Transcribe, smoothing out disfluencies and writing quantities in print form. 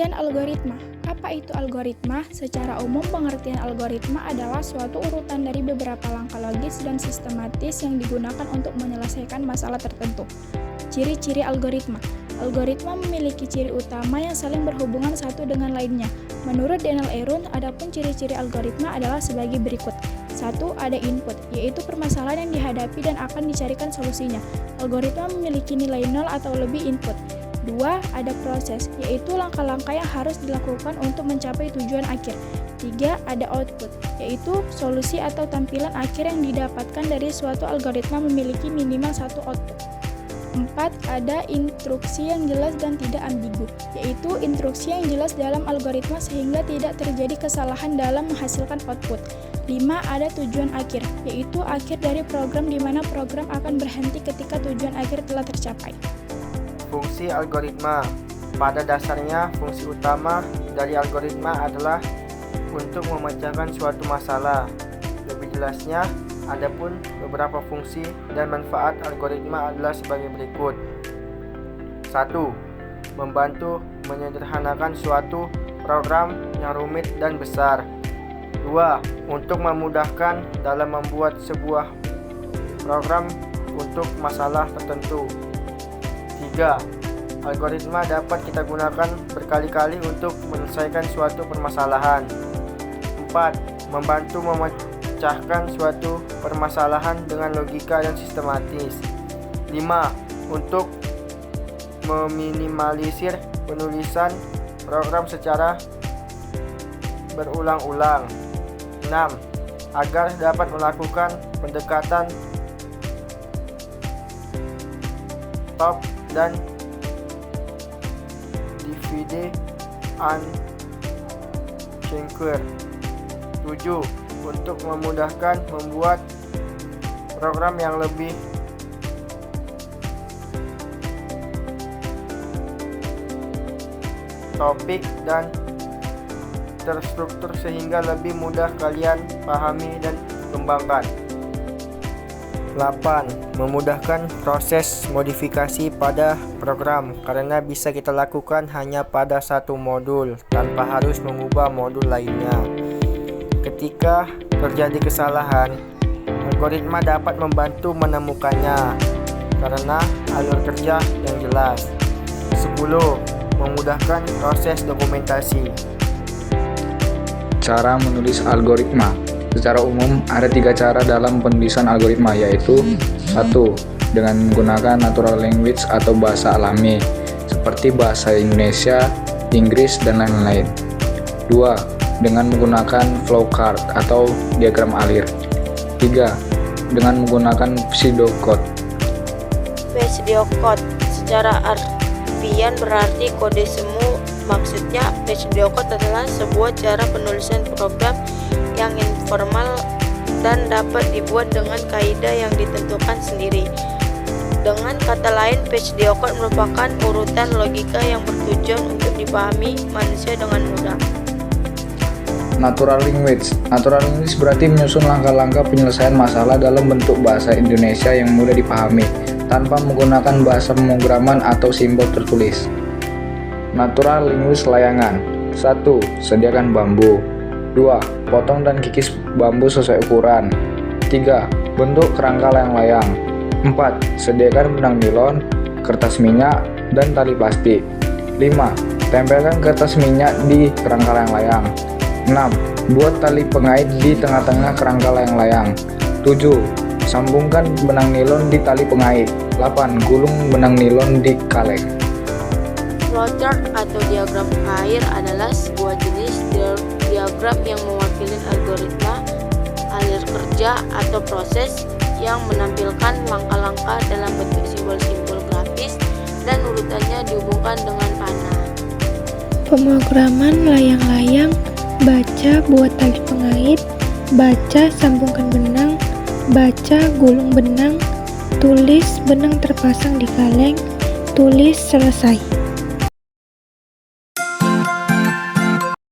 Pengertian algoritma. Apa itu algoritma? Secara umum, pengertian algoritma adalah suatu urutan dari beberapa langkah logis dan sistematis yang digunakan untuk menyelesaikan masalah tertentu. Ciri-ciri algoritma. Algoritma memiliki ciri utama yang saling berhubungan satu dengan lainnya. Menurut Daniel Arun, adapun ciri-ciri algoritma adalah sebagai berikut. 1. Ada input, yaitu permasalahan yang dihadapi dan akan dicarikan solusinya. Algoritma memiliki nilai 0 atau lebih input. 2. Ada proses, yaitu langkah-langkah yang harus dilakukan untuk mencapai tujuan akhir. 3. Ada output, yaitu solusi atau tampilan akhir yang didapatkan dari suatu algoritma memiliki minimal satu output. 4. Ada instruksi yang jelas dan tidak ambigu, yaitu instruksi yang jelas dalam algoritma sehingga tidak terjadi kesalahan dalam menghasilkan output. 5. Ada tujuan akhir, yaitu akhir dari program di mana program akan berhenti ketika tujuan akhir telah tercapai. Fungsi algoritma. Pada dasarnya, fungsi utama dari algoritma adalah untuk memecahkan suatu masalah. Lebih jelasnya, adapun beberapa fungsi dan manfaat algoritma adalah sebagai berikut. 1. Membantu menyederhanakan suatu program yang rumit dan besar. 2. Untuk memudahkan dalam membuat sebuah program untuk masalah tertentu. 3. Algoritma dapat kita gunakan berkali-kali untuk menyelesaikan suatu permasalahan. 4. Membantu memecahkan suatu permasalahan dengan logika dan sistematis. 5. Untuk meminimalisir penulisan program secara berulang-ulang. 6. Agar dapat melakukan pendekatan top dan divide and conquer. 7. Untuk memudahkan membuat program yang lebih topik dan terstruktur sehingga lebih mudah kalian pahami dan kembangkan. 8. Memudahkan proses modifikasi pada program karena bisa kita lakukan hanya pada satu modul tanpa harus mengubah modul lainnya. Ketika terjadi kesalahan, algoritma dapat membantu menemukannya karena alur kerja yang jelas. 10. Memudahkan proses dokumentasi. Cara menulis algoritma. Secara umum, ada 3 cara dalam penulisan algoritma, yaitu 1. Dengan menggunakan natural language atau bahasa alami, seperti bahasa Indonesia, Inggris, dan lain-lain. 2. Dengan menggunakan flowchart atau diagram alir. 3. Dengan menggunakan pseudocode. Pseudocode secara artian berarti kode semu. Maksudnya, pseudocode adalah sebuah cara penulisan program yang informal dan dapat dibuat dengan kaidah yang ditentukan sendiri. Dengan kata lain, pseudocode merupakan urutan logika yang bertujuan untuk dipahami manusia dengan mudah. Natural language. Natural language berarti menyusun langkah-langkah penyelesaian masalah dalam bentuk bahasa Indonesia yang mudah dipahami, tanpa menggunakan bahasa pemrograman atau simbol tertulis. Natural language layangan. 1. Sediakan bambu. 2. Potong dan kikis bambu sesuai ukuran. 3. Bentuk kerangka layang-layang. 4. Sediakan benang nilon, kertas minyak, dan tali plastik. 5. Tempelkan kertas minyak di kerangka layang-layang. 6. Buat tali pengait di tengah-tengah kerangka layang-layang. 7. Sambungkan benang nilon di tali pengait. 8. Gulung benang nilon di kaleng. Flowchart atau diagram air adalah sebuah jenis diagram yang mewakili algoritma, alir kerja, atau proses yang menampilkan langkah-langkah dalam bentuk simbol-simbol grafis dan urutannya dihubungkan dengan panah. Pemrograman layang-layang, baca buat tali pengait, baca sambungkan benang, baca gulung benang, tulis benang terpasang di kaleng, tulis selesai.